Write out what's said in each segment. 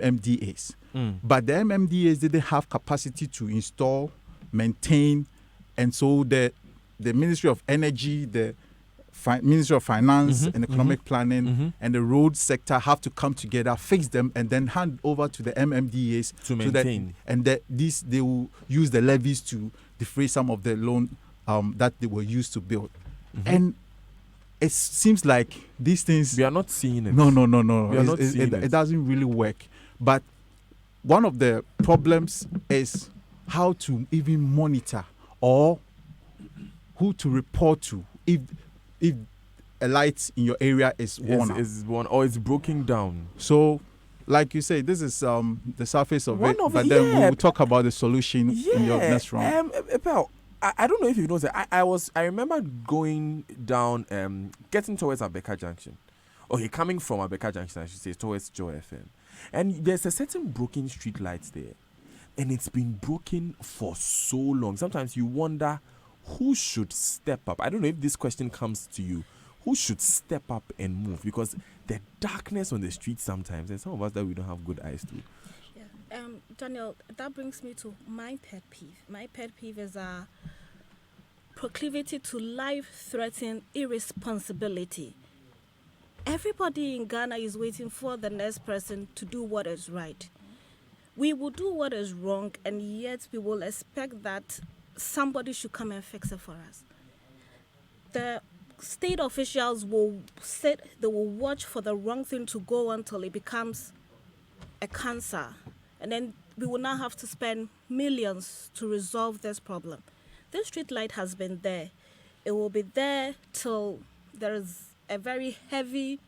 MMDAs. But the MMDAs didn't have capacity to install, maintain, and so the Ministry of Energy, the Ministry of Finance and Economic Planning and the road sector have to come together, fix them, and then hand over to the MMDAs to maintain. They will use the levies to defray some of the loan that they were used to build. And it seems like these things... We are not seeing it. No. We are not seeing it. It doesn't really work. But one of the problems is how to even monitor or who to report to if a light in your area is worn out. Is one or it's broken down. So, like you say, this is the surface of One it. of But it, then yeah. we will talk about the solution in your next round. Pal, I don't know if you know that. I remember going down, getting towards Abeka Junction. Okay, coming from Abeka Junction, I should say, towards Joy FM. And there's a certain broken street lights there. And it's been broken for so long. Sometimes you wonder who should step up. I don't know if this question comes to you. Who should step up and move? Because the darkness on the street sometimes, and some of us that we don't have good eyes to. Yeah. Daniel, that brings me to my pet peeve. My pet peeve is a proclivity to life-threatening irresponsibility. Everybody in Ghana is waiting for the next person to do what is right. We will do what is wrong, and yet we will expect that somebody should come and fix it for us. The state officials will sit, they will watch for the wrong thing to go until it becomes a cancer. And then we will now have to spend millions to resolve this problem. This street light has been there. It will be there till there is a very heavy,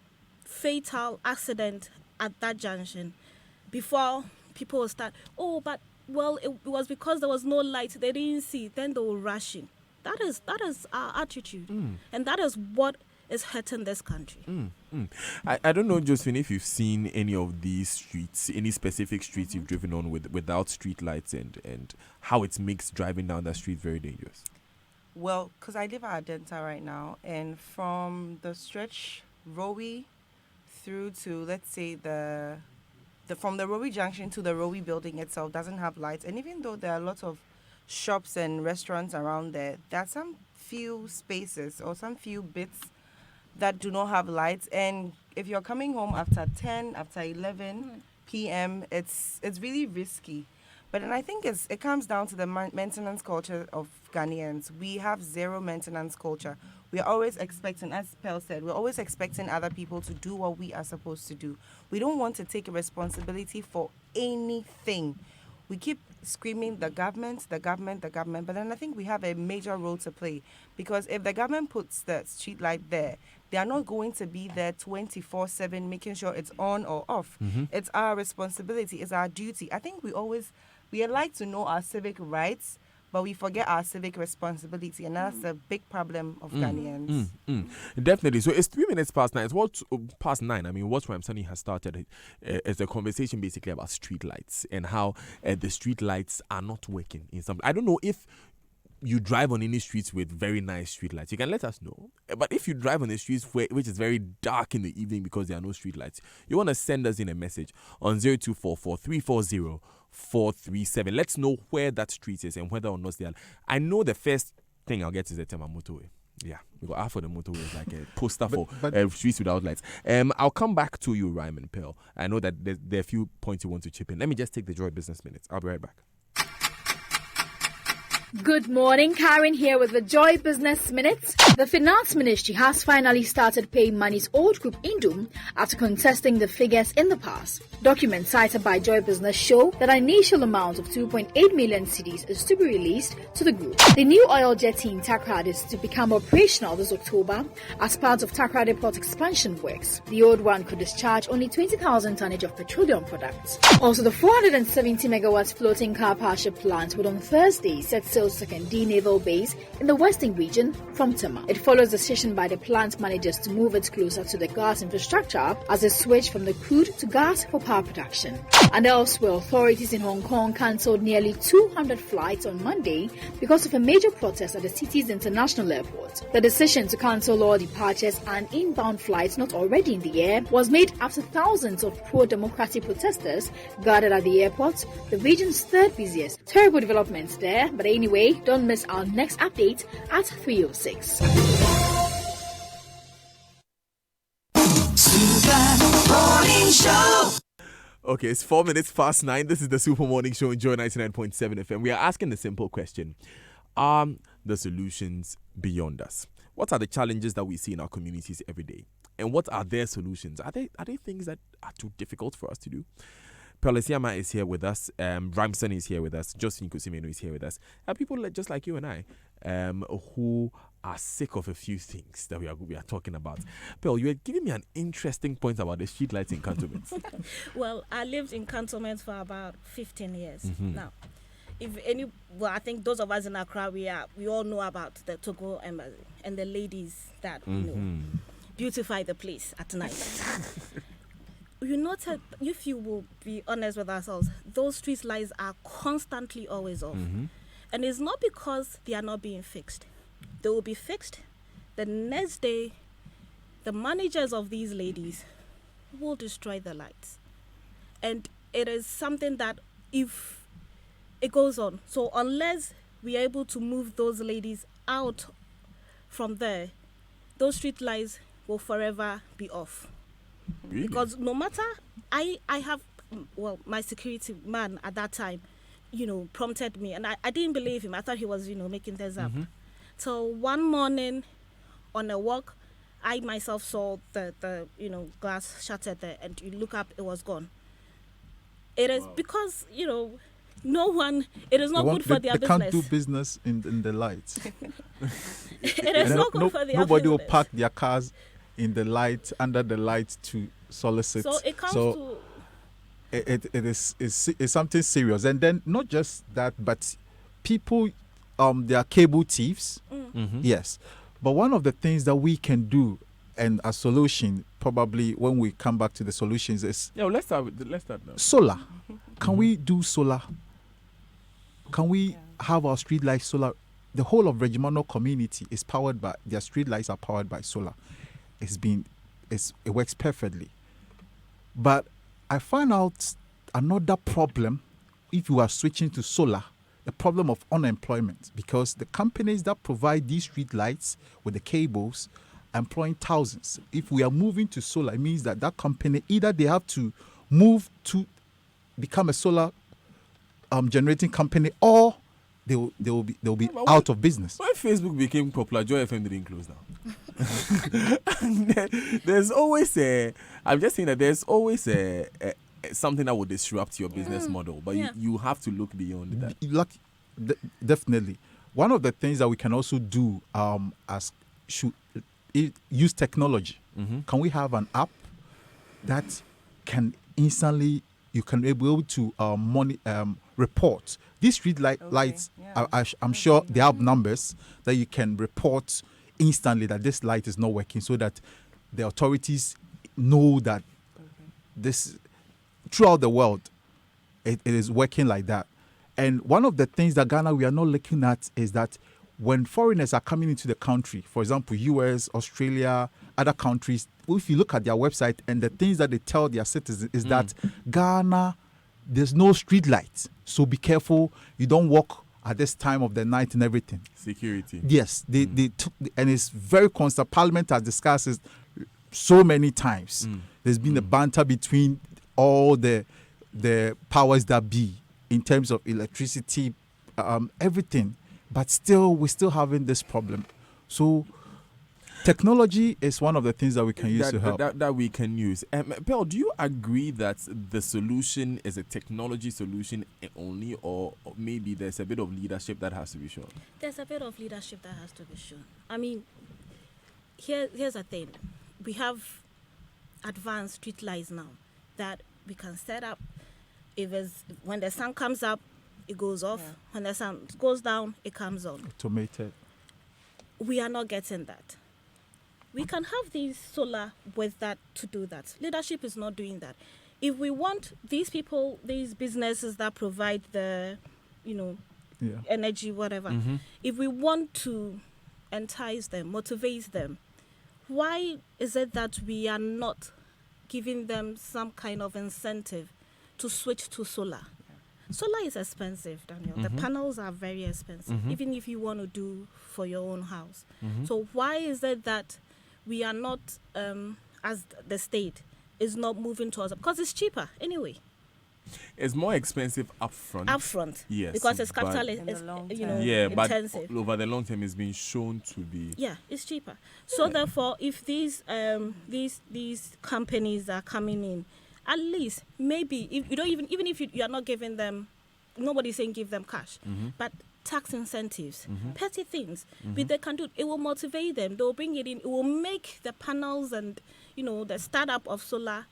fatal accident at that junction before people will start, it was because there was no light, they didn't see, then they were rushing. That is our attitude. And that is what is hurting this country. I don't know, Josephine, if you've seen any of these streets, any specific streets you've driven on without street lights and how it makes driving down that street very dangerous. Well, because I live at Adenta right now, and from the stretch Rowie through to, let's say, from the Rowie Junction to the Rowie building itself doesn't have lights. And even though there are lots of shops and restaurants around there are some few spaces or some few bits that do not have lights. And if you're coming home after 10, after 11 p.m., it's really risky. But then I think it comes down to the maintenance culture of Ghanaians. We have zero maintenance culture. We are always expecting, as Pearl said, we're always expecting other people to do what we are supposed to do. We don't want to take responsibility for anything. We keep screaming the government, but then I think we have a major role to play, because if the government puts the street light there, they are not going to be there 24/7 making sure it's on or off. It's our responsibility, it's our duty. I think we like to know our civic rights, but we forget our civic responsibility, and that's a big problem of Ghanaians. Definitely. So it's 3 minutes past 9. It's past 9. I mean, What's Why I'm Sunny has started is a conversation basically about street lights and how the street lights are not working in some. I don't know if you drive on any streets with very nice street lights. You can let us know. But if you drive on the streets which is very dark in the evening because there are no street lights, you want to send us in a message on 0244 340 437. Let's know where that street is and whether or not they are. I know the first thing I'll get is the Tema motorway. Yeah, we got half of the motorway is like a poster for streets without lights. I'll come back to you, Ryman Pearl. I know that there are a few points you want to chip in. Let me just take the Joy Business Minutes. I'll be right back. Good morning, Karen here with the Joy Business Minutes. The Finance Ministry has finally started paying money's old group Indum after contesting the figures in the past. Documents cited by Joy Business show that an initial amount of 2.8 million cedis is to be released to the group. The new oil jetty in Takrad is to become operational this October as part of Takrad Port expansion works. The old one could discharge only 20,000 tonnage of petroleum products. Also, the 470 megawatts floating car power plant would on Thursday set Sills 2nd D Naval Base in the Western region from Tema. It follows the decision by the plant managers to move it closer to the gas infrastructure as a switch from the crude to gas for power production. And elsewhere, authorities in Hong Kong cancelled nearly 200 flights on Monday because of a major protest at the city's international airport. The decision to cancel all departures and inbound flights not already in the air was made after thousands of pro-democratic protesters gathered at the airport, the region's third busiest. Terrible developments there, but anyway, don't miss our next update at 3:06. Okay, it's 4 minutes past 9. This is the Super Morning Show on Joy 99.7 FM. We are asking the simple question: are the solutions beyond us? What are the challenges that we see in our communities every day? And what are their solutions? Are they things that are too difficult for us to do? Pelesiama is here with us. Ramson is here with us. Justin Kusimeno is here with us. People just like you and I who are sick of a few things that we are talking about. Pel, you were giving me an interesting point about the streetlights in cantonments. Well, I lived in cantonments for about 15 years now. I think those of us in Accra, we all know about the Togo Embassy and the ladies that beautify the place at night. You noted, if you will be honest with ourselves, those street lights are constantly always off. And it's not because they are not being fixed. They will be fixed. The next day, the managers of these ladies will destroy the lights. And it is something that if it goes on, so unless we are able to move those ladies out from there, those street lights will forever be off. Really? Because no matter, I have, my security man at that time, prompted me, and I didn't believe him. I thought he was, making things up. So one morning on a walk, I myself saw the glass shattered there, and you look up, it was gone. It is because, no one, it is not good for their business. They can't do business in the lights. It is not good for their business. Nobody will park their cars in the light, under the light to solicit. So it comes to... It's something serious. And then not just that, but people, they are cable thieves. Yes. But one of the things that we can do, and a solution, probably when we come back to the solutions, is... Yeah, let's start now. Solar. Can we do solar? Can we have our street lights solar? The whole of Regimono community is powered by, their street lights are powered by solar. It works perfectly. But I find out another problem if you are switching to solar, the problem of unemployment, because the companies that provide these street lights with the cables are employing thousands. If we are moving to solar, it means that company, either they have to move to become a solar generating company, or they'll be out of business. When Facebook became popular, Joy FM didn't close down. There's always I'm just saying that there's always something that will disrupt your business model, but you have to look beyond that. Definitely. One of the things that we can also do use technology. Can we have an app that can instantly, you can be able to report these street lights? I'm sure they have numbers that you can report instantly that this light is not working, so that the authorities know that this, throughout the world, it is working like that. And one of the things that Ghana we are not looking at is that when foreigners are coming into the country, for example, US, Australia, other countries, if you look at their website and the things that they tell their citizens is that Ghana, there's no street lights, so be careful, you don't walk at this time of the night and everything. Security. Yes, they took, and it's very constant. Parliament has discussed it so many times. There's been a banter between all the powers that be in terms of electricity, everything. But still, we're still having this problem. So technology is one of the things that we can use to help. That we can use. Pearl, do you agree that the solution is a technology solution only, or maybe there's a bit of leadership that has to be shown? There's a bit of leadership that has to be shown. I mean, here's the thing. We have advanced street lights now that we can set up. When the sun comes up, it goes off. Yeah. When the sun goes down, it comes on. Automated. We are not getting that. We can have these solar with that to do that. Leadership is not doing that. If we want these people, these businesses that provide the, Yeah. energy, whatever, if we want to entice them, motivate them, why is it that we are not giving them some kind of incentive to switch to solar? Solar is expensive, Daniel. The panels are very expensive, even if you want to do for your own house. So why is it that we are not, as the state, is not moving towards it? Because it's cheaper anyway. It's more expensive upfront. Upfront, Yes, because it's but- capital, In the long term. intensive. but over the long term, it's been shown to be. Yeah, it's cheaper. So therefore, if these companies are coming in, at least maybe if you don't even if you are not giving them, nobody's saying give them cash, but tax incentives, petty things, but they can do. It will motivate them. They'll bring it in. It will make the panels and the startup of solar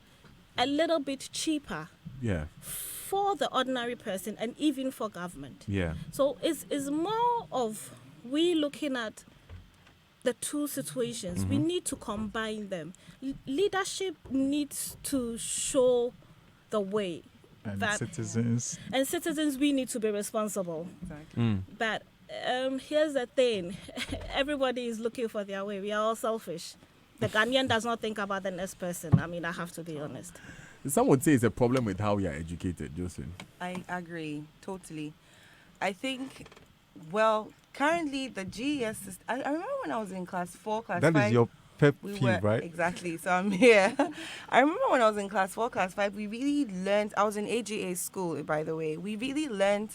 a little bit cheaper Yeah. for the ordinary person and even for government. Yeah. So it's more of we looking at the two situations. We need to combine them. Leadership needs to show the way. And That- citizens. And citizens, we need to be responsible. Exactly. But here's the thing. Everybody is looking for their way. We are all selfish. The Ghanaian does not think about the next person. I mean, I have to be honest. Some would say it's a problem with how we are educated, Josephine. I agree totally. I think, well, currently the GES system. I remember when I was in class 4, class That 5. is your pet we peeve, were right? exactly. So I'm here. I remember when I was in class 4, class 5. We really learned. I was in AGA school, by the way. We really learned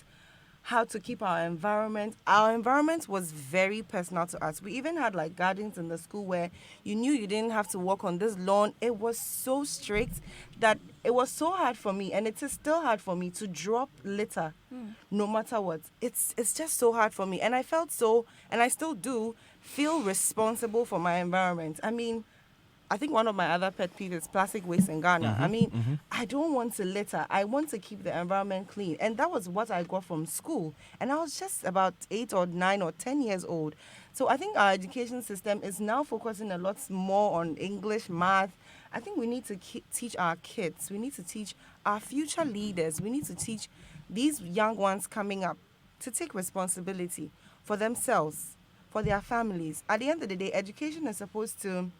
how to keep our environment. Our environment was very personal to us. We even had like gardens in the school where you knew you didn't have to walk on this lawn. It was so strict that it was so hard for me, and it is still hard for me to drop litter no matter what. It's just so hard for me. And I felt so, and I still do, feel responsible for my environment. I mean, I think one of my other pet peeves is plastic waste in Ghana. I mean, I don't want to litter. I want to keep the environment clean. And that was what I got from school. And I was just about 8 or 9 or 10 years old. So I think our education system is now focusing a lot more on English, math. I think we need to teach our kids. We need to teach our future leaders. We need to teach these young ones coming up to take responsibility for themselves, for their families. At the end of the day, education is supposed to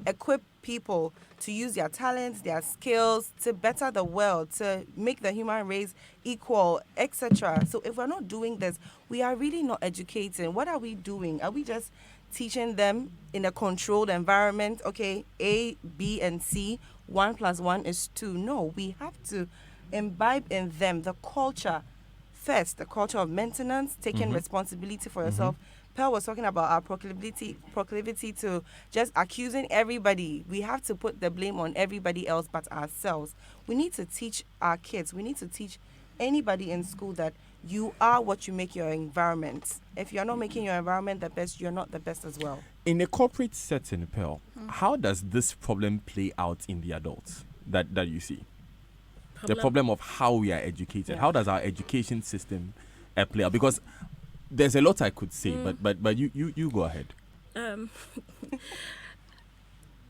equip people to use their talents, their skills, to better the world, to make the human race equal, etc. So if we're not doing this, we are really not educating. What are we doing? Are we just teaching them in a controlled environment? Okay, A, B, and C, 1 + 1 is 2. No, we have to imbibe in them the culture first, the culture of maintenance, taking responsibility for yourself. Pearl was talking about our proclivity to just accusing everybody. We have to put the blame on everybody else but ourselves. We need to teach our kids. We need to teach anybody in school that you are what you make your environment. If you're not making your environment the best, you're not the best as well. In a corporate setting, Pearl, how does this problem play out in the adults that you see? The problem of how we are educated. Yeah. How does our education system play out? Because there's a lot I could say, but you go ahead.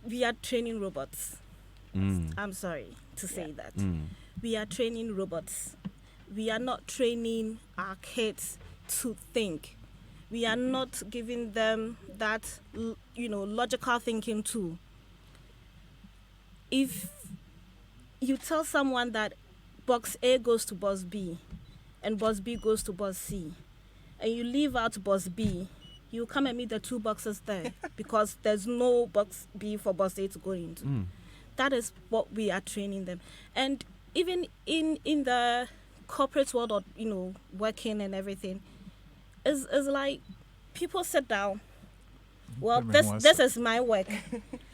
We are training robots. Mm. I'm sorry to say that. Mm. We are training robots. We are not training our kids to think. We are not giving them that, logical thinking tool. If you tell someone that box A goes to box B and box B goes to box C, and you leave out box B, you come and meet the 2 boxes there because there's no box B for box A to go into. That is what we are training them. And even in the corporate world, or working and everything, is like people sit down. Well, this is my work,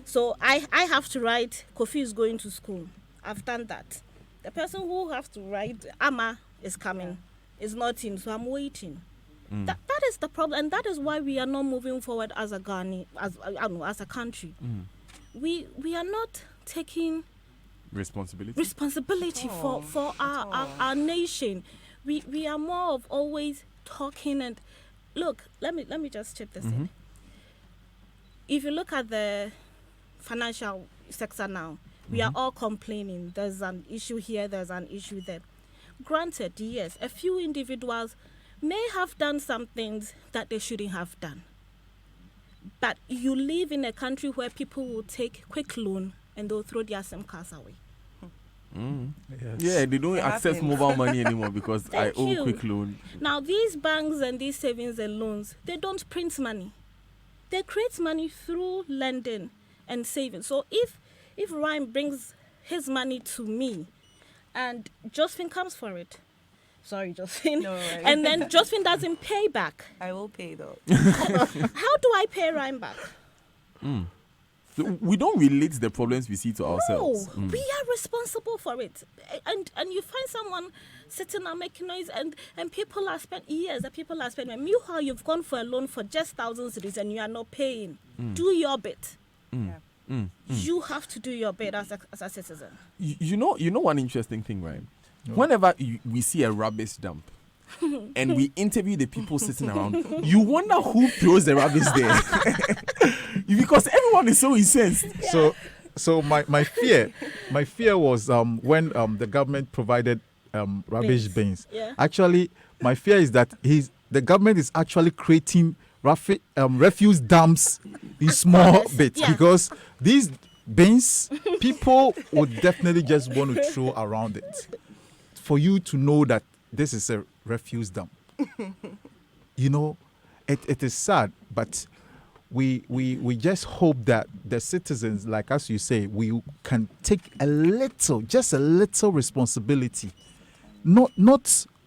so I have to write. Kofi is going to school. I've done that. The person who has to write Ama is coming, is not in, so I'm waiting. That is the problem, and that is why we are not moving forward as a Ghana, as a country. We are not taking Responsibility. responsibility for our nation. we are more of always talking. And look, let me just chip this in. If you look at the financial sector now, we are all complaining. There's an issue here, there's an issue there. Granted, yes, a few individuals may have done some things that they shouldn't have done. But you live in a country where people will take quick loan and they'll throw their SIM cards away. Yes. Yeah, they don't It access happens. mobile money anymore because I Thank owe you. quick loan. Now, these banks and these savings and loans, they don't print money. They create money through lending and saving. So if Ryan brings his money to me and Josephine comes for it, sorry, Josephine, No worries. and then Josephine doesn't pay back, I will pay though. how do I pay Ryan back? So we don't relate the problems we see to ourselves. No, we are responsible for it. And you find someone sitting and making noise, and people are spent years, that people are spending. Meanwhile, you've gone for a loan for just thousands of and you are not paying. Do your bit. Yeah. You have to do your bit as a citizen. You know one interesting thing, right? Whenever we see a rubbish dump and we interview the people sitting around, you wonder who throws the rubbish there. Because everyone is so incensed. So my fear was when the government provided rubbish bins. Yeah. Actually, my fear is that the government is actually creating refuse dumps in small Corners, bits, yeah. because these bins, people would definitely just want to throw around it for you to know that this is a refuse dump. You know, it is sad, but we just hope that the citizens, like as you say, we can take just a little responsibility. Not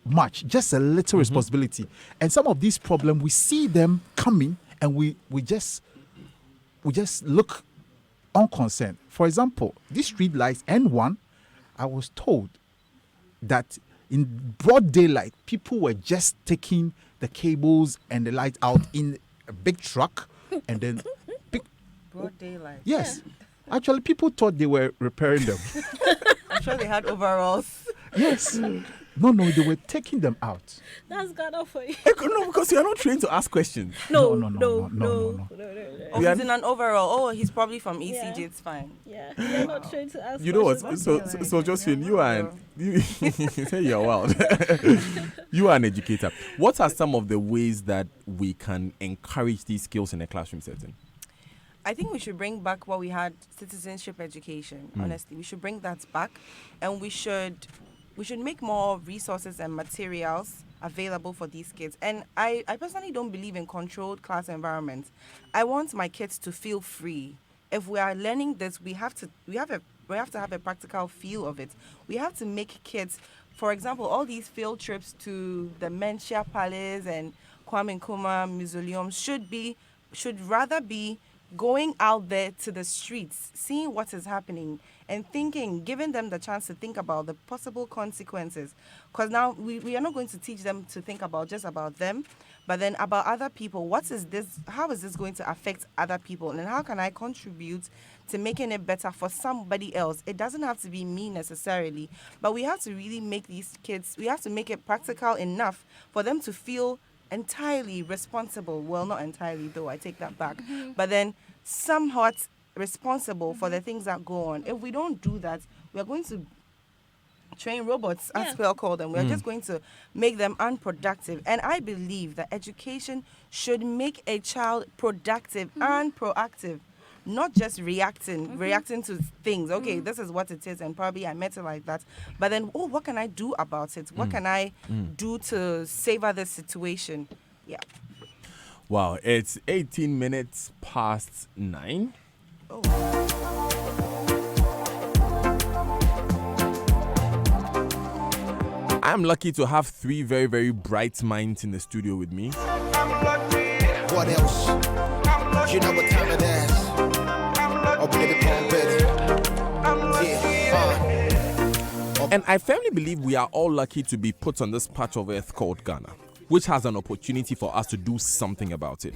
much, just a little responsibility. And some of these problems, we see them coming and we just look unconcerned. For example, these street lights, N1, I was told that in broad daylight, people were just taking the cables and the light out in a big truck and then Broad daylight. yes. Actually, people thought they were repairing them. I'm sure they had overalls. Yes. No, they were taking them out. That's Ghana for you. No, because you are not trained to ask questions. No. Oh, We are- he's in an overall. Oh, he's probably from ECG. Yeah. It's fine. Yeah, you're not trained to ask You know what? questions. So Josephine, you are you say you're wild. You are an educator. What are some of the ways that we can encourage these skills in a classroom setting? I think we should bring back what we had, citizenship education. Honestly, we should bring that back, and we should make more resources and materials available for these kids. And I personally don't believe in controlled class environments. I want my kids to feel free. If we are learning this, we have to have a practical feel of it. We have to make kids, for example, all these field trips to the Menchia Palace and Kwame Nkrumah Mausoleum should rather be going out there to the streets, seeing what is happening and thinking, giving them the chance to think about the possible consequences. Because now we are not going to teach them to think about just about them, but then about other people. How is this going to affect other people? And how can I contribute to making it better for somebody else? It doesn't have to be me necessarily, but we have to really make these kids, we have to make it practical enough for them to feel entirely responsible. Well, not entirely though, I take that back. But then somewhat responsible for the things that go on. If we don't do that, we are going to train robots, as Phil called them. We're just going to make them unproductive. And I believe that education should make a child productive and proactive. Not just reacting to things. Okay, this is what it is, and probably I met it like that. But then, what can I do about it? What can I do to savor this situation? Yeah. Wow, it's 18 minutes past 9. I'm lucky to have 3 very, very bright minds in the studio with me. What else? You know what time it is. Oh, baby, come ready. Yeah, And I firmly believe we are all lucky to be put on this patch of earth called Ghana, which has an opportunity for us to do something about it.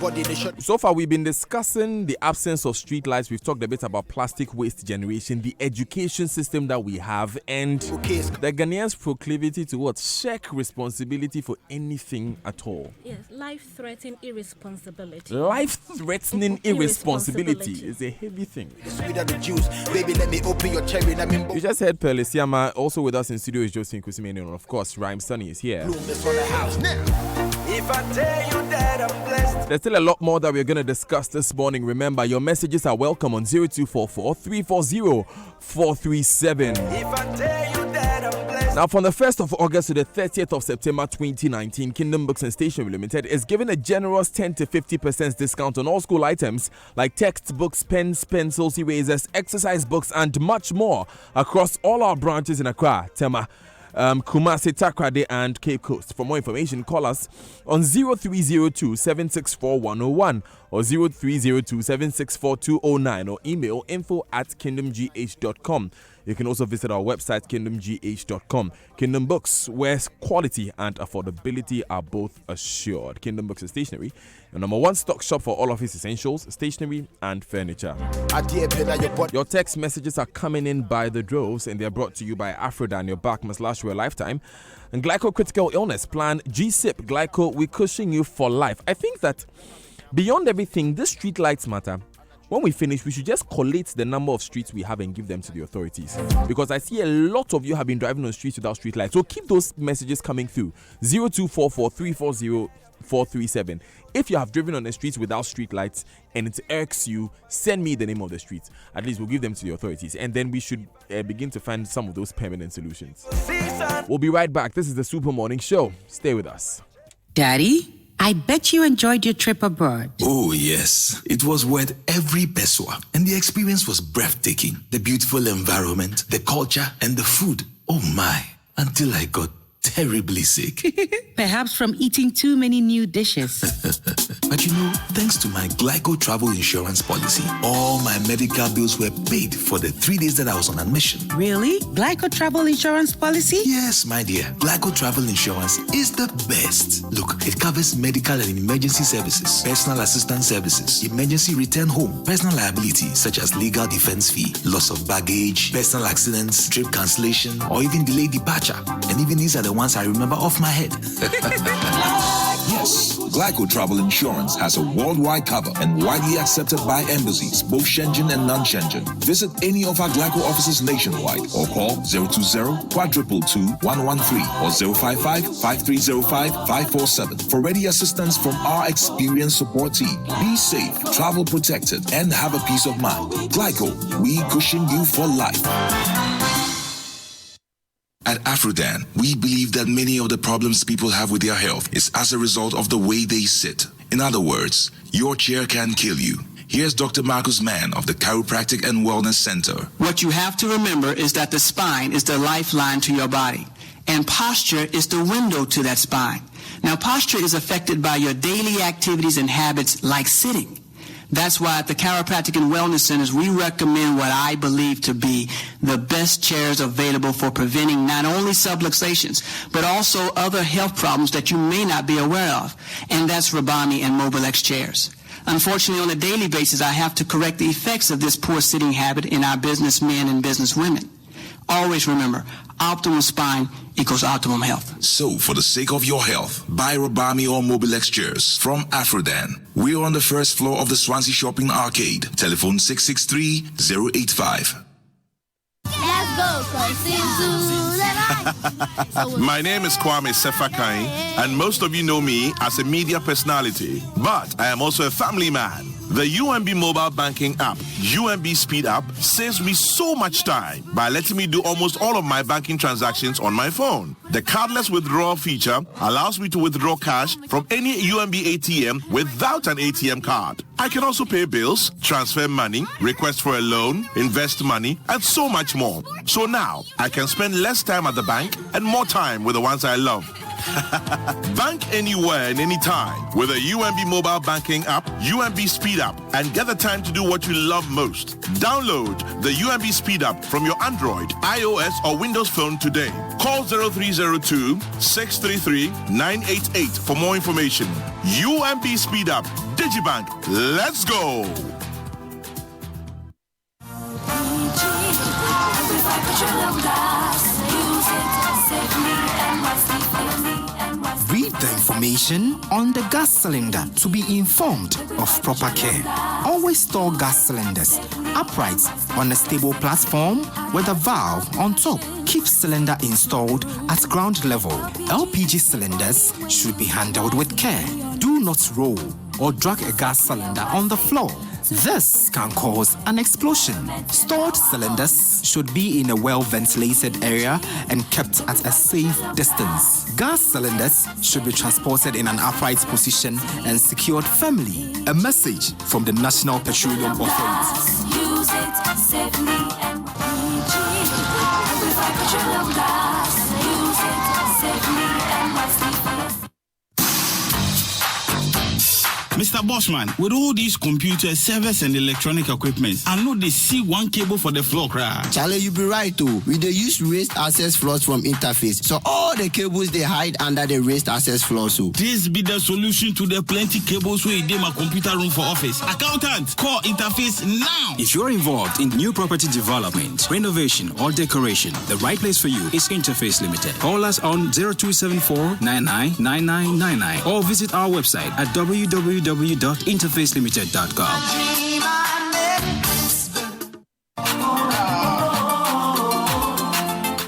body, they shut. So far, we've been discussing the absence of streetlights. We've talked a bit about plastic waste generation, the education system that we have, and the Ghanaians' proclivity to shirk responsibility for anything at all. Yes, life-threatening irresponsibility. Life-threatening irresponsibility is a heavy thing. Baby, let me open your cherry. You just heard Perle Siama. Also with us in studio is Josephine Kusimeni, and of course, Rhyme Sunny is here. If I tell you that I'm blessed. There's still a lot more that we're going to discuss this morning. Remember, your messages are welcome on 0244 340 437. If I tell you that I'm blessed. Now, from the 1st of August to the 30th of September 2019, Kingdom Books and Stationery Limited is giving a generous 10 to 50% discount on all school items like textbooks, pens, pencils, erasers, exercise books, and much more across all our branches in Accra, Tema, Kumasi, Takrade, and Cape Coast. For more information, call us on 0302 764 101 or 0302 764 209 or email info@kingdomgh.com. You can also visit our website, kingdomgh.com. Kingdom Books, where quality and affordability are both assured. Kingdom Books and Stationery, your number one stock shop for all office essentials, stationery, and furniture. Your text messages are coming in by the droves, and they're brought to you by Afrodan, your back must last you a lifetime. And Glyco Critical Illness Plan, GSIP, Glyco, we cushion you for life. I think that beyond everything, these street lights matter. When we finish, we should just collate the number of streets we have and give them to the authorities. Because I see a lot of you have been driving on streets without street lights. So keep those messages coming through. 0244 340 437. If you have driven on the streets without street lights and it irks you, send me the name of the street. At least we'll give them to the authorities. And then we should begin to find some of those permanent solutions. We'll be right back. This is the Super Morning Show. Stay with us. Daddy, I bet you enjoyed your trip abroad. Oh, yes. It was worth every peso. And the experience was breathtaking. The beautiful environment, the culture, and the food. Oh, my. Until I got terribly sick. Perhaps from eating too many new dishes. But you know, thanks to my Glyco travel insurance policy, all my medical bills were paid for the 3 days that I was on admission. Really? Glyco travel insurance policy? Yes, my dear. Glyco travel insurance is the best. Look, it covers medical and emergency services, personal assistance services, emergency return home, personal liability such as legal defense fee, loss of baggage, personal accidents, trip cancellation, or even delayed departure. And even these are the ones I remember off my head. Yes, Glyco Travel Insurance has a worldwide cover and widely accepted by embassies, both Shenzhen and non-Shenzhen. Visit any of our Glyco offices nationwide or call 020-422-113 or 055-5305-547 for ready assistance from our experienced support team. Be safe, travel protected, and have a peace of mind. Glyco, we cushion you for life. At Afrodan, we believe that many of the problems people have with their health is as a result of the way they sit. In other words, your chair can kill you. Here's Dr. Marcus Mann of the Chiropractic and Wellness Center. What you have to remember is that the spine is the lifeline to your body, and posture is the window to that spine. Now, posture is affected by your daily activities and habits like sitting. That's why at the Chiropractic and Wellness Centers, we recommend what I believe to be the best chairs available for preventing not only subluxations, but also other health problems that you may not be aware of. And that's Rabami and Mobilex chairs. Unfortunately, on a daily basis, I have to correct the effects of this poor sitting habit in our businessmen and businesswomen. Always remember, optimal spine equals optimum health. So, for the sake of your health, buy Rabami or Mobilex chairs from Afrodan. We're on the first floor of the Swansea Shopping Arcade. Telephone 663-085. Let's go, My name is Kwame Sefakai, and most of you know me as a media personality, but I am also a family man. The UMB mobile banking app, UMB Speed App, saves me so much time by letting me do almost all of my banking transactions on my phone. The cardless withdrawal feature allows me to withdraw cash from any UMB ATM without an ATM card. I can also pay bills, transfer money, request for a loan, invest money, and so much more. So now, I can spend less time at the bank and more time with the ones I love. Bank anywhere and anytime with a UMB mobile banking app, UMB Speed App, and get the time to do what you love most. Download the UMB Speed App from your Android, iOS, or Windows phone today. Call 0302-633-988 for more information. UMB Speed App. DigiBank. Let's go. Read the information on the gas cylinder to be informed of proper care. Always store gas cylinders upright on a stable platform with a valve on top. Keep cylinder installed at ground level. LPG cylinders should be handled with care. Do not roll or drag a gas cylinder on the floor. This can cause an explosion. Stored cylinders should be in a well-ventilated area and kept at a safe distance. Gas cylinders should be transported in an upright position and secured firmly. A message from the National Petroleum Authority. Use it safely and petroleum gas. Use it safely and wisely. Mr. Bossman, with all these computers, servers, and electronic equipment, I know they see one cable for the floor cry. Charlie, you be right too. We they use raised access floors from interface, so all the cables they hide under the raised access floors. So this be the solution to the plenty cables we in my computer room for office. Accountant, call interface now. If you're involved in new property development, renovation, or decoration, the right place for you is Interface Limited. Call us on 0274-999999 or visit our website at www.interfacelimited.com.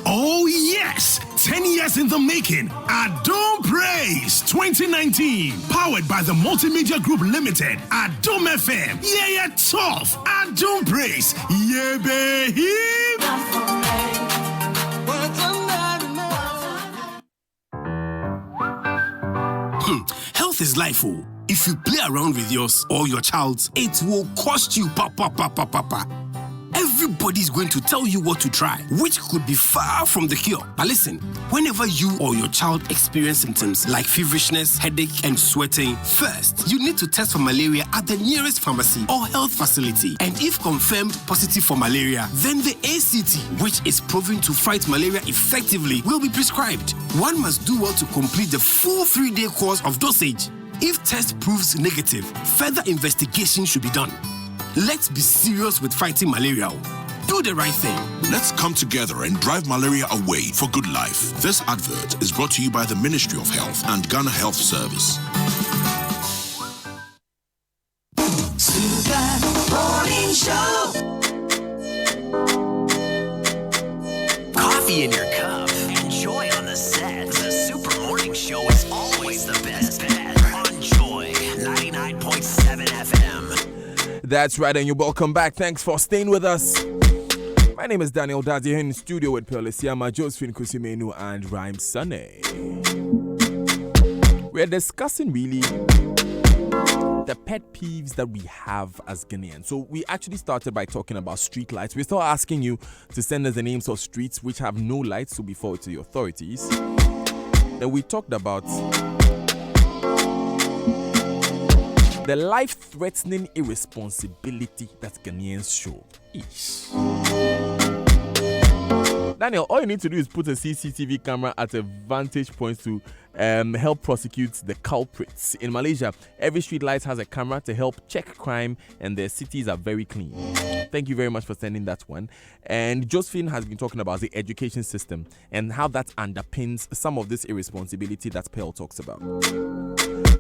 Oh yes, 10 years in the making. Adom Praise 2019, powered by the Multimedia Group Limited. Adom FM, yeah tough. Adom Praise, yeah baby. Health is life, oh. If you play around with yours or your child's, it will cost you papa. Everybody's going to tell you what to try, which could be far from the cure. But listen, whenever you or your child experience symptoms like feverishness, headache, and sweating, first, you need to test for malaria at the nearest pharmacy or health facility. And if confirmed positive for malaria, then the ACT, which is proven to fight malaria effectively, will be prescribed. One must do well to complete the full 3-day course of dosage. If test proves negative, further investigation should be done. Let's be serious with fighting malaria. Do the right thing. Let's come together and drive malaria away for good life. This advert is brought to you by the Ministry of Health and Ghana Health Service. Super Morning Show. Coffee in your cup and joy on the set. The Super Morning Show is always the best on Joy 99.7 FM. That's right, and you're welcome back. Thanks for staying with us. My name is Daniel Dadzie here in the studio with Pearl Siama, Josephine Kusimenu, and Rhyme Sunny. We're discussing really the pet peeves that we have as Ghanaians. So we actually started by talking about street lights. We're still asking you to send us the names of streets which have no lights to be forwarded to the authorities. Then we talked about the life-threatening irresponsibility that Ghanaians show. Daniel, all you need to do is put a CCTV camera at a vantage point to help prosecute the culprits. In Malaysia, every street light has a camera to help check crime, and their cities are very clean. Thank you very much for sending that one. And Josephine has been talking about the education system and how that underpins some of this irresponsibility that Pearl talks about.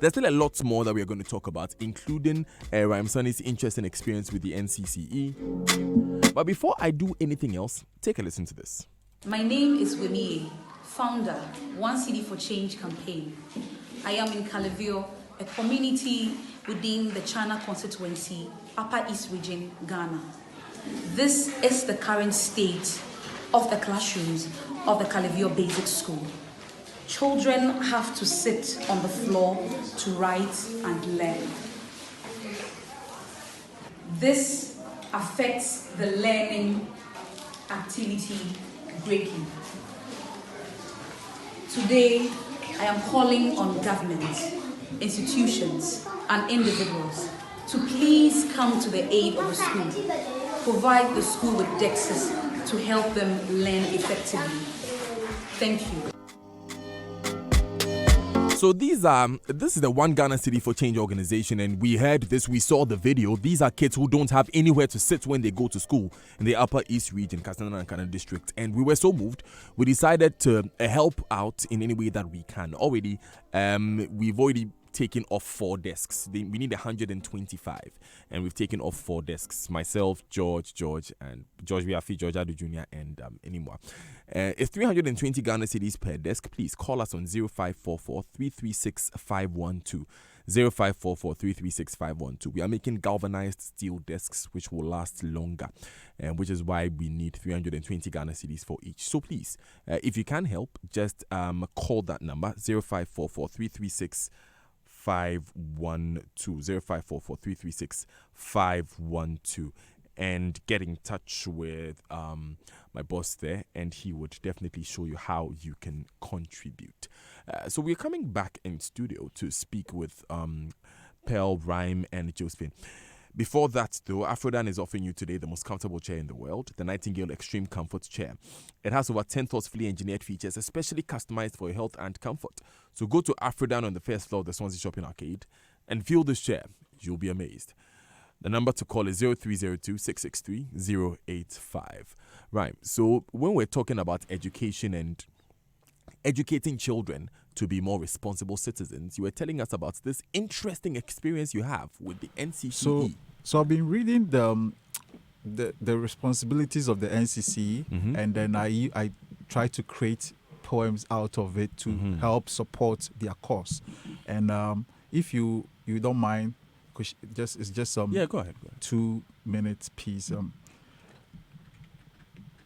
There's still a lot more that we're going to talk about, including Rhyme Sunny's interesting experience with the NCCE. But before I do anything else, take a listen to this. My name is Winnie, founder, One City for Change campaign. I am in Calivio, a community within the China constituency, Upper East Region, Ghana. This is the current state of the classrooms of the Calivio Basic School. Children have to sit on the floor to write and learn. This affects the learning activity breaking. Today, I am calling on governments, institutions, and individuals to please come to the aid of the school. Provide the school with DEXs to help them learn effectively. Thank you. So this is the One Ghana City for Change organization, and we heard this, we saw the video. These are kids who don't have anywhere to sit when they go to school in the Upper East region, Kasana Nankana district, and we were so moved, we decided to help out in any way that we can. Already, we've already taken off 4 desks. We need 125, and we've taken off 4 desks. Myself, George, and George Biafi, George Adu Jr., and anymore. It's 320 Ghana cedis per desk. Please call us on 0544 336 512. 0544 336 512. We are making galvanized steel desks which will last longer, which is why we need 320 Ghana cedis for each. So please, if you can help, just call that number 0544 336 512. 0544 336 512. And get in touch with my boss there, and he would definitely show you how you can contribute. So we're coming back in studio to speak with Pearl, Rhyme, and Josephine. Before that, though, Afrodan is offering you today the most comfortable chair in the world, the Nightingale Extreme Comfort Chair. It has over 10 thoughtfully engineered features, especially customized for your health and comfort. So go to Afrodan on the first floor of the Swansea Shopping Arcade and feel this chair. You'll be amazed. The number to call is 0302 663 085. Right. So when we're talking about education and educating children to be more responsible citizens, you were telling us about this interesting experience you have with the NCCE. So I've been reading the responsibilities of the NCCE, and then I try to create poems out of it to help support their cause. And if you don't mind, it's just go ahead. 2 minutes piece.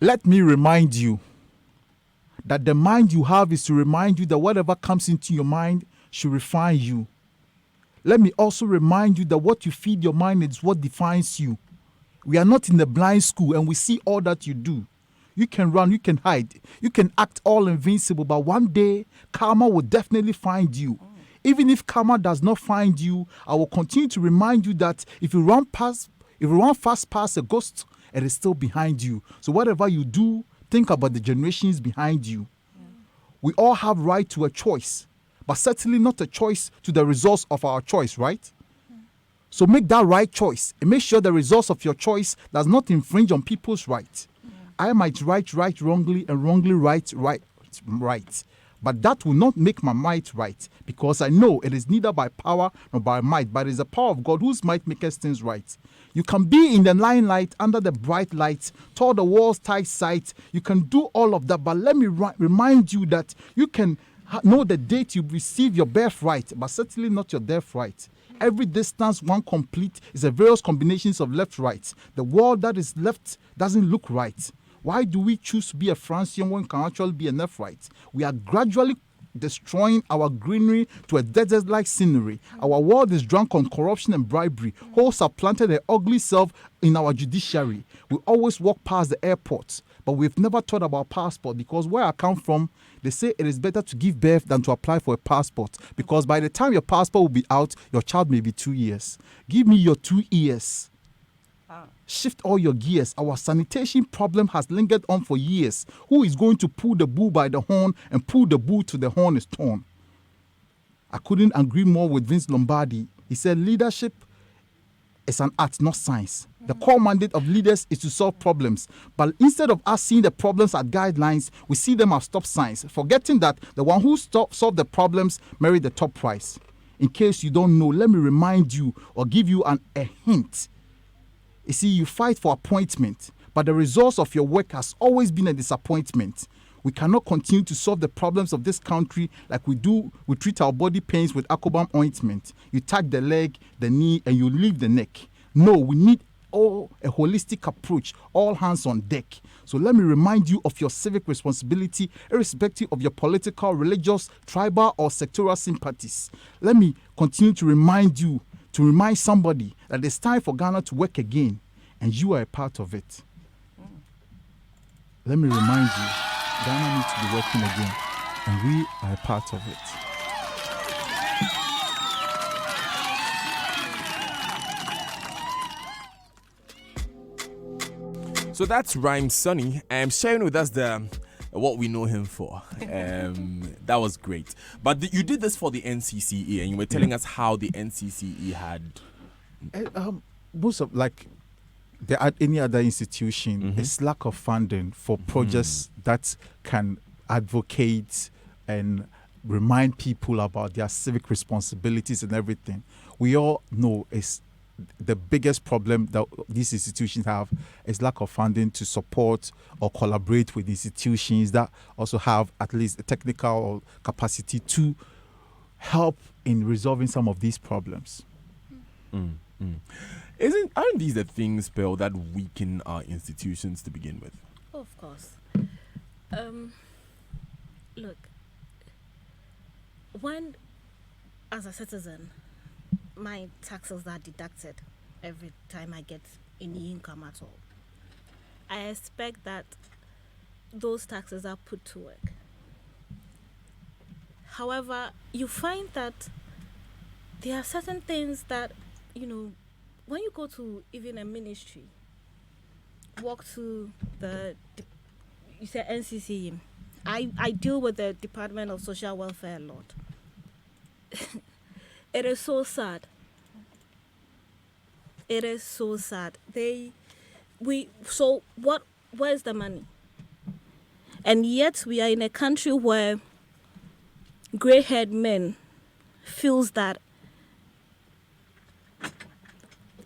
Let me remind you that the mind you have is to remind you that whatever comes into your mind should refine you. Let me also remind you that what you feed your mind is what defines you. We are not in the blind school, and we see all that you do. You can run, you can hide, you can act all invincible, but one day karma will definitely find you. Even if karma does not find you, I will continue to remind you that if you run fast past a ghost, it is still behind you. So whatever you do, think about the generations behind you. We all have right to a choice, but certainly not a choice to the results of our choice, right? So make that right choice and make sure the results of your choice does not infringe on people's rights. I might right wrongly and wrongly right. But that will not make my might right, because I know it is neither by power nor by might, but it is the power of God whose might makes things right. You can be in the limelight under the bright light, toward the wall's tight sight. You can do all of that, but let me remind you that you can know the date you receive your birthright, but certainly not your death right. Every distance one complete is a various combinations of left-right. The world that is left doesn't look right. Why do we choose to be a Francian when it can actually be a Nephrite? We are gradually destroying our greenery to a desert-like scenery. Our world is drunk on corruption and bribery. Hosts have planted their ugly self in our judiciary. We always walk past the airport, but we've never thought about passport, because where I come from, they say it is better to give birth than to apply for a passport, because by the time your passport will be out, your child may be 2 years. Give me your 2 years. Shift all your gears. Our sanitation problem has lingered on for years. Who is going to pull the bull by the horn and pull the bull till the horn is torn? I couldn't agree more with Vince Lombardi. He said leadership is an art, not science. The core mandate of leaders is to solve problems. But instead of us seeing the problems as guidelines, we see them as stop signs, forgetting that the one who solved the problems merit the top prize. In case you don't know, let me remind you or give you a hint. You see, you fight for appointment, but the results of your work has always been a disappointment. We cannot continue to solve the problems of this country like we do. We treat our body pains with Acobam ointment. You tag the leg, the knee, and you leave the neck. No, we need a holistic approach, all hands on deck. So let me remind you of your civic responsibility, irrespective of your political, religious, tribal, or sectoral sympathies. Let me continue to remind you, to remind somebody that it's time for Ghana to work again, and you are a part of it. Let me remind you, Ghana needs to be working again, and we are a part of it. So that's Rhyme Sunny sharing with us what we know him for. That was great. But you did this for the NCCE, and you were telling us how the NCCE had... most of, like, there are any other institution, it's lack of funding for projects that can advocate and remind people about their civic responsibilities and everything. We all know it's the biggest problem that these institutions have is lack of funding to support or collaborate with institutions that also have at least a technical capacity to help in resolving some of these problems. Aren't these the things, Pearl, that weaken our institutions to begin with? Oh, of course. Look, when, as a citizen, my taxes are deducted every time I get any income at all, I expect that those taxes are put to work. However, you find that there are certain things that, when you go to even a ministry, walk to you say NCCE, I deal with the Department of Social Welfare a lot. It is so sad. It is so sad. Where's the money? And yet we are in a country where grey-haired men feels that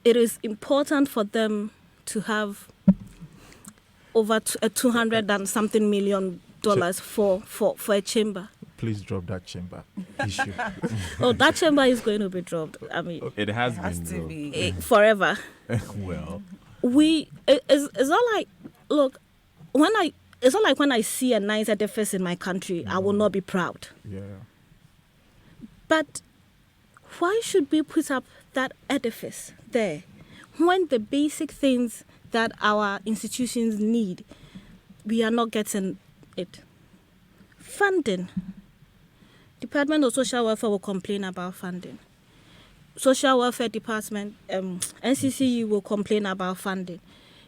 it is important for them to have over $200 and something million for a chamber. Please drop that chamber issue. Oh, that chamber is going to be dropped. I mean, it has been forever. Well, it's not like, look, it's not like when I see a nice edifice in my country, I will not be proud. Yeah. But why should we put up that edifice there when the basic things that our institutions need, we are not getting it? Funding. Department of Social Welfare will complain about funding. Social Welfare Department, NCCE will complain about funding.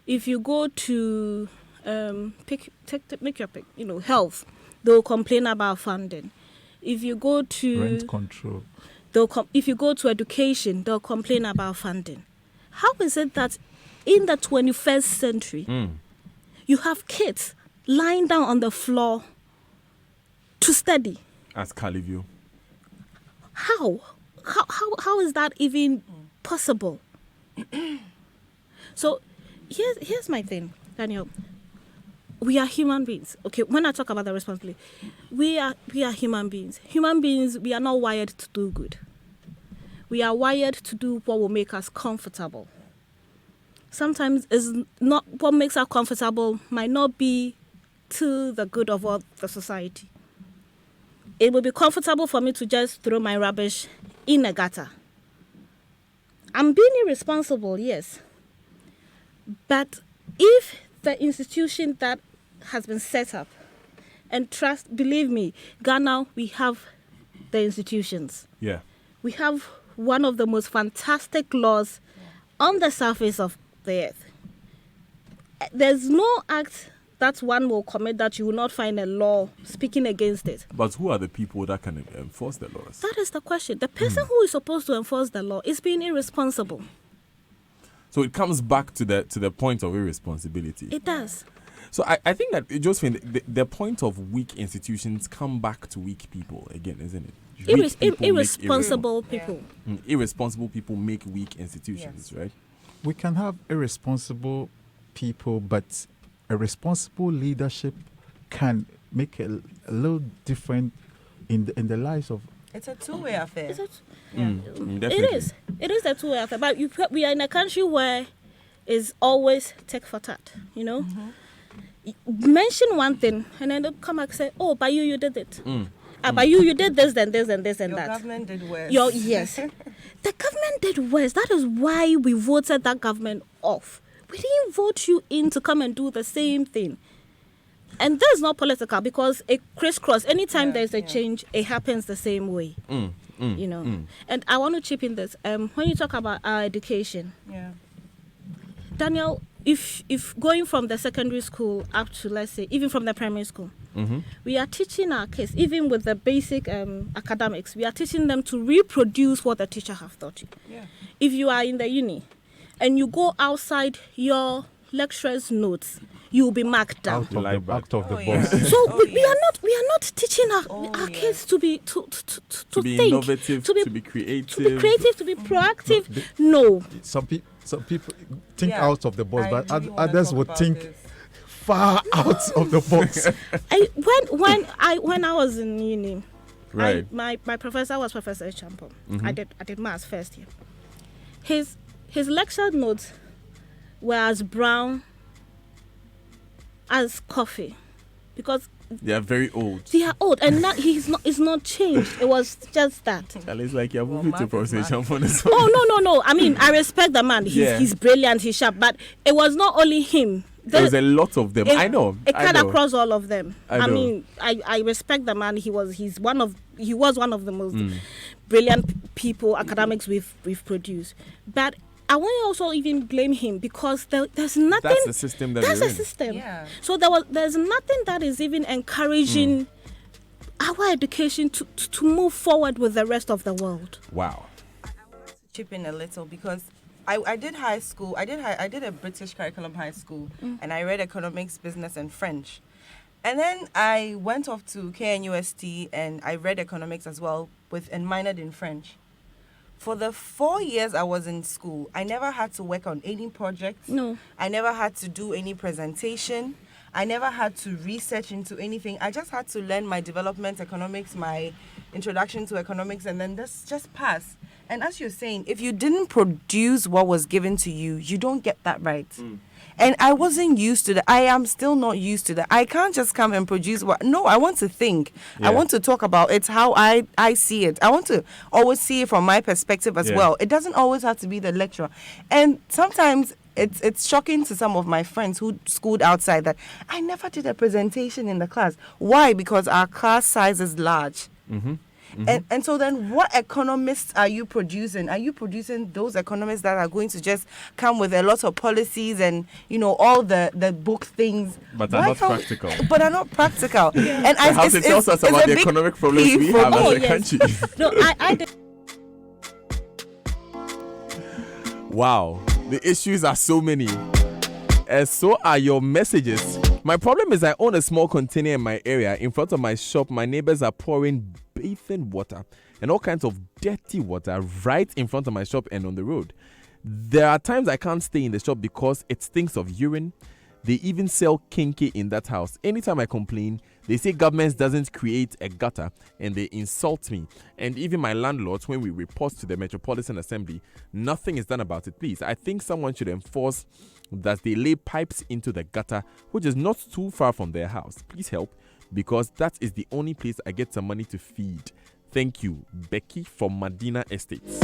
If you go to make your pick, health, they'll complain about funding. If you go to rent control, if you go to education, they'll complain about funding. How is it that in the 21st century, you have kids lying down on the floor to study? As Calivio. How is that even possible? So here's my thing, Daniel. We are human beings. Okay, when I talk about the responsibility, we are human beings. Human beings, we are not wired to do good. We are wired to do what will make us comfortable. Sometimes is not what makes us comfortable might not be to the good of all the society. It will be comfortable for me to just throw my rubbish in a gutter. I'm being irresponsible, yes. But if the institution that has been set up, and believe me, Ghana, we have the institutions. Yeah. We have one of the most fantastic laws on the surface of the earth. There's no act that one will commit that you will not find a law speaking against it. But who are the people that can enforce the laws? That is the question. The person who is supposed to enforce the law is being irresponsible. So it comes back to the point of irresponsibility. It does. So I think that, Josephine, the point of weak institutions come back to weak people again, isn't it? Irresponsible people. Irresponsible people make weak institutions, right? We can have irresponsible people, but a responsible leadership can make a little different in the lives of. It's a two-way affair. It is. It is a two-way affair. But we are in a country where it's always tick for tat. Mention one thing and then they'll come back and say, "Oh, by you did it. By you did this, then this, and this, and Your that." Government did worse. Yes. The government did worse. That is why we voted that government off. We didn't vote you in to come and do the same thing. And that's not political because it crisscross. Anytime there's a change, it happens the same way. And I want to chip in this. When you talk about our education, yeah, Daniel, if going from the secondary school up to, let's say, even from the primary school, we are teaching our kids, even with the basic academics, we are teaching them to reproduce what the teacher have taught you. Yeah. If you are in the uni and you go outside your lecturer's notes, you will be marked down. Out of the box. So we are not teaching our kids to be to be think, innovative, to be creative, to be proactive. No. Some people think Yeah. out of the box, I but really wanna others talk would about think this. far out of the box. When I was in uni, Right. my professor was Professor Champon. Mhm. I did maths first year. His lecture notes were as brown as coffee, because They are very old. they are old, and that it's not changed. It was just that. And it's like you're moving to Professor for this. Oh no! I mean, I respect the man. He's brilliant. He's sharp. But it was not only him. There's a lot of them. I know. It cut I know. across all of them. I I know. mean, I respect the man. He was one of the most brilliant people, academics we've produced. But I want to also even blame him, because there's nothing. That's the system that That's we're a in. system. Yeah. So there's nothing that is even encouraging our education to move forward with the rest of the world. Wow. Chip in a little, because I did high school. I did a British curriculum high school, and I read economics, business, and French. And then I went off to KNUST and I read economics as well, and minored in French. For the 4 years I was in school, I never had to work on any projects. No. I never had to do any presentation. I never had to research into anything. I just had to learn my development economics, my introduction to economics, and then just pass. And as you're saying, if you didn't produce what was given to you, you don't get that right. And I wasn't used to that. I am still not used to that. I can't just come and produce what. No, I want to think. Yeah. I want to talk about it, how I see it. I want to always see it from my perspective as Yeah. well. It doesn't always have to be the lecturer. And sometimes it's shocking to some of my friends who schooled outside that I never did a presentation in the class. Why? Because our class size is large. And so then what economists are you producing? Are you producing those economists that are going to just come with a lot of policies and, all the book things? But are Why not can't- practical. But are not practical. And Perhaps it tells us about the economic problems we have as a country. No, I did. Wow, the issues are so many. And so are your messages. My problem is I own a small container in my area. In front of my shop, my neighbors are pouring bathing water and all kinds of dirty water right in front of my shop and on the road. There are times I can't stay in the shop because it stinks of urine. They even sell kinky in that house. Anytime I complain, they say government doesn't create a gutter and they insult me. And even my landlords, when we report to the Metropolitan Assembly, nothing is done about it. Please, I think someone should enforce that they lay pipes into the gutter, which is not too far from their house. Please help, because that is the only place I get some money to feed. Thank you, Becky from Medina Estates.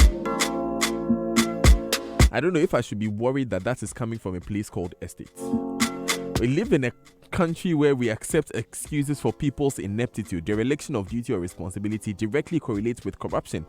I don't know if I should be worried that is coming from a place called Estates. We live in a country where we accept excuses for people's ineptitude. Dereliction of duty or responsibility directly correlates with corruption.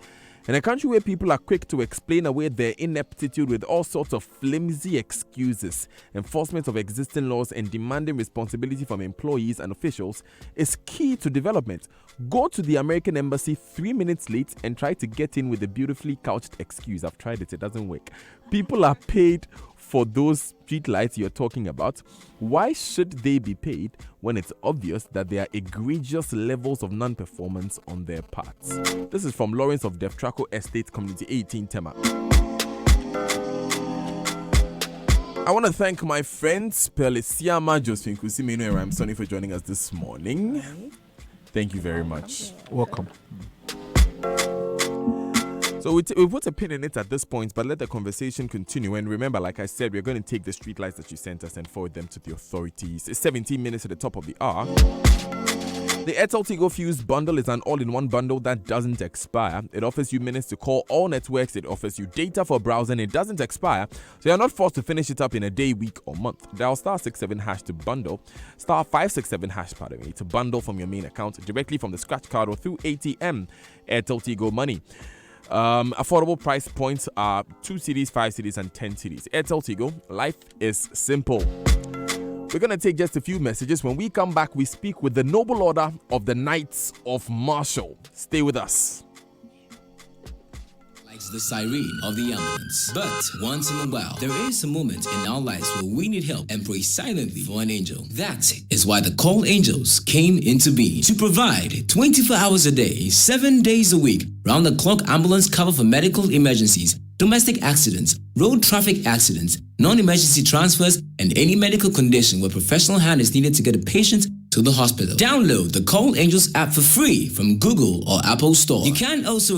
In a country where people are quick to explain away their ineptitude with all sorts of flimsy excuses, enforcement of existing laws and demanding responsibility from employees and officials is key to development. Go to the American embassy 3 minutes late and try to get in with a beautifully couched excuse. I've tried it doesn't work. People are paid for those street lights you're talking about. Why should they be paid when it's obvious that there are egregious levels of non-performance on their parts? This is from Lawrence of Deftraco Estate, Community 18, Tema. I want to thank my friends Pelisiama, Josephine Kusimino, and Ramsoni for joining us this morning. Thank you very much. Welcome. So we put a pin in it at this point, but let the conversation continue. And remember, like I said, we're going to take the street lights that you sent us and forward them to the authorities. It's 17 minutes at the top of the hour. The Airtel Tigo Fuse bundle is an all-in-one bundle that doesn't expire. It offers you minutes to call all networks. It offers you data for browsing. It doesn't expire, so you're not forced to finish it up in a day, week, or month. Dial *67# to bundle, *567# to bundle from your main account, directly from the scratch card or through ATM. Airtel Tigo Money. Affordable price points are 2 cedis, 5 cedis, and 10 cedis. Airtel Tigo, life is simple. We're going to take just a few messages. When we come back, we speak with the Noble Order of the Knights of Marshall. Stay with us. The siren of the ambulance. But once in a while, there is a moment in our lives where we need help and pray silently for an angel. That is why the Call Angels came into being to provide 24 hours a day, 7 days a week, round-the-clock ambulance cover for medical emergencies, domestic accidents, road traffic accidents, non-emergency transfers, and any medical condition where professional hand is needed to get a patient to the hospital. Download the Call Angels app for free from Google or Apple Store. You can also